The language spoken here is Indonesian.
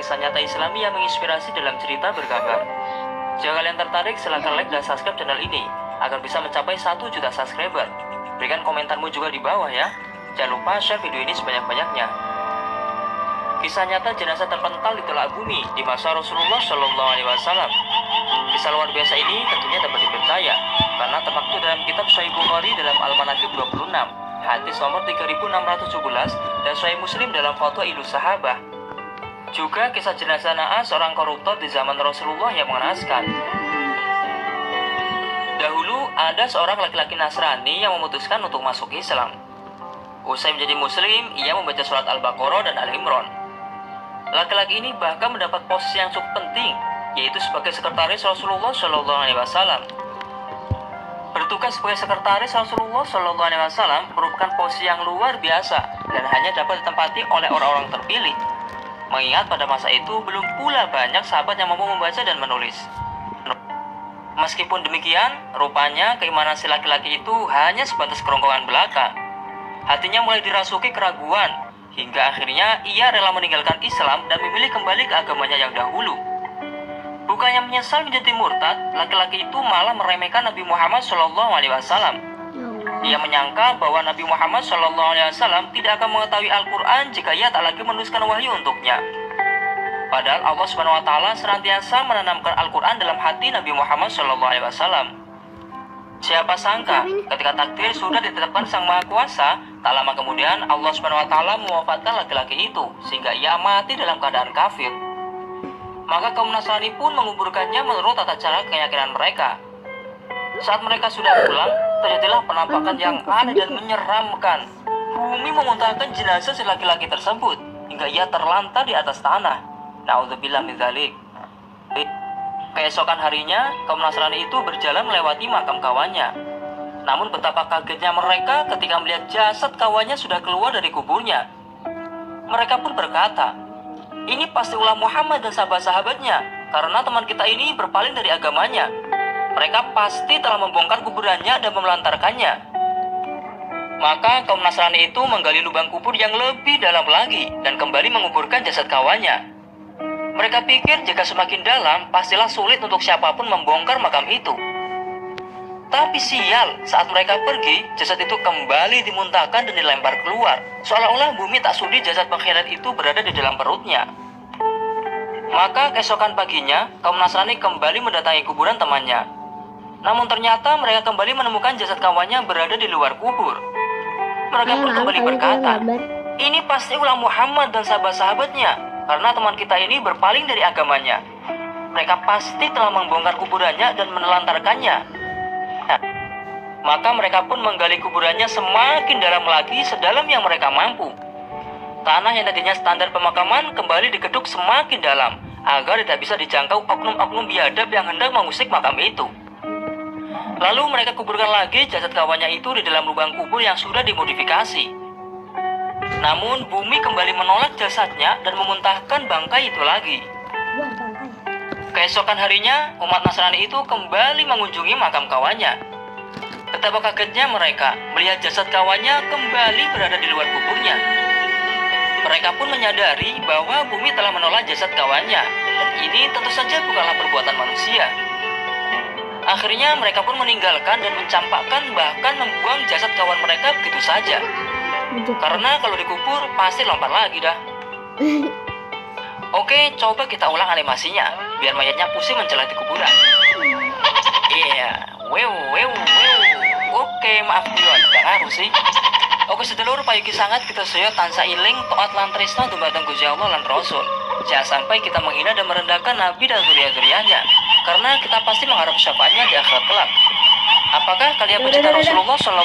kisah nyata Islami yang menginspirasi dalam cerita bergambar. Jika kalian tertarik, silahkan like dan subscribe channel ini agar bisa mencapai 1 juta subscriber. Berikan komentarmu juga di bawah ya. Jangan lupa share video ini sebanyak-banyaknya. Kisah nyata jenazah terpental di telak bumi di masa Rasulullah Shallallahu Alaihi Wasallam. Kisah luar biasa ini tentunya dapat dipercaya karena termaktub dalam kitab Sahih Bukhari dalam Al-Manaqib 26, hadis nomor 3617, dan Sahih Muslim dalam Fatwa Idul Sahabah. Juga kisah jenazah Naas, seorang koruptor di zaman Rasulullah yang mengenaskan. Dahulu ada seorang laki-laki Nasrani yang memutuskan untuk masuk Islam. Usai menjadi Muslim, ia membaca surat Al-Baqarah dan Al-Imran. Laki-laki ini bahkan mendapat posisi yang cukup penting, yaitu sebagai sekretaris Rasulullah Shallallahu Alaihi Wasallam. Bertugas sebagai sekretaris Rasulullah Shallallahu Alaihi Wasallam merupakan posisi yang luar biasa dan hanya dapat ditempati oleh orang-orang terpilih. Mengingat pada masa itu belum pula banyak sahabat yang mampu membaca dan menulis. Meskipun demikian, rupanya keimanan si laki-laki itu hanya sebatas kerongkongan belaka. Hatinya mulai dirasuki keraguan, hingga akhirnya ia rela meninggalkan Islam dan memilih kembali ke agamanya yang dahulu. Bukannya menyesal menjadi murtad, laki-laki itu malah meremehkan Nabi Muhammad SAW. Ia menyangka bahwa Nabi Muhammad SAW tidak akan mengetahui Al-Quran jika ia tak lagi menuliskan wahyu untuknya. Padahal Allah Subhanahu Wa Taala senantiasa menanamkan Al-Quran dalam hati Nabi Muhammad SAW. Siapa sangka ketika takdir sudah ditetapkan Sang Maha Kuasa, tak lama kemudian Allah Subhanahu Wa Taala mewafatkan laki-laki itu sehingga ia mati dalam keadaan kafir. Maka kaum Nasrani pun menguburkannya menurut tata cara keyakinan mereka. Saat mereka sudah pulang, terjadilah penampakan yang aneh dan menyeramkan. Bumi memuntahkan jenazah si laki-laki tersebut hingga ia terlantar di atas tanah. Na'udzubillah min dzalik. Keesokan harinya, kaum Nasrani itu berjalan melewati makam kawannya. Namun betapa kagetnya mereka ketika melihat jasad kawannya sudah keluar dari kuburnya. Mereka pun berkata, "Ini pasti ulah Muhammad dan sahabat-sahabatnya, karena teman kita ini berpaling dari agamanya. Mereka pasti telah membongkar kuburannya dan memelantarkannya." Maka kaum Nasrani itu menggali lubang kubur yang lebih dalam lagi dan kembali menguburkan jasad kawannya. Mereka pikir jika semakin dalam, pastilah sulit untuk siapapun membongkar makam itu. Tapi sial, saat mereka pergi, jasad itu kembali dimuntahkan dan dilempar keluar, seolah-olah bumi tak sudi jasad pengkhianat itu berada di dalam perutnya. Maka keesokan paginya, kaum Nasrani kembali mendatangi kuburan temannya. Namun ternyata mereka kembali menemukan jasad kawannya berada di luar kubur. Mereka pun kembali berkata, "Ini pasti ulah Muhammad dan sahabat-sahabatnya, karena teman kita ini berpaling dari agamanya. Mereka pasti telah membongkar kuburannya dan menelantarkannya." Maka mereka pun menggali kuburannya semakin dalam lagi, sedalam yang mereka mampu. Tanah yang tadinya standar pemakaman kembali digeduk semakin dalam, agar tidak bisa dijangkau oknum-oknum biadab yang hendak mengusik makam itu. Lalu mereka kuburkan lagi jasad kawannya itu di dalam lubang kubur yang sudah dimodifikasi. Namun bumi kembali menolak jasadnya dan memuntahkan bangkai itu lagi. Keesokan harinya, umat Nasrani itu kembali mengunjungi makam kawannya. Betapa kagetnya mereka melihat jasad kawannya kembali berada di luar kuburnya. Mereka pun menyadari bahwa bumi telah menolak jasad kawannya, dan ini tentu saja bukanlah perbuatan manusia. Akhirnya mereka pun meninggalkan dan mencampakkan, bahkan membuang jasad kawan mereka begitu saja. Karena kalau dikubur pasti lompat lagi dah. Oke, coba kita ulang animasinya biar mayatnya pusing mencelat di kuburan. Iya, wow. Oke, maaf Dion, gak ngaruh sih. Oke sedulur, payuki sangat kita suyo tansa iling toat lan tresna dumateng Gusti Allah lan Rasul. Jangan sampai kita menghina dan merendahkan Nabi dan zuriat-zuriatnya, karena kita pasti mengharap syafaatnya di akhirat kelak. Apakah kalian pencinta Rasulullah SAW?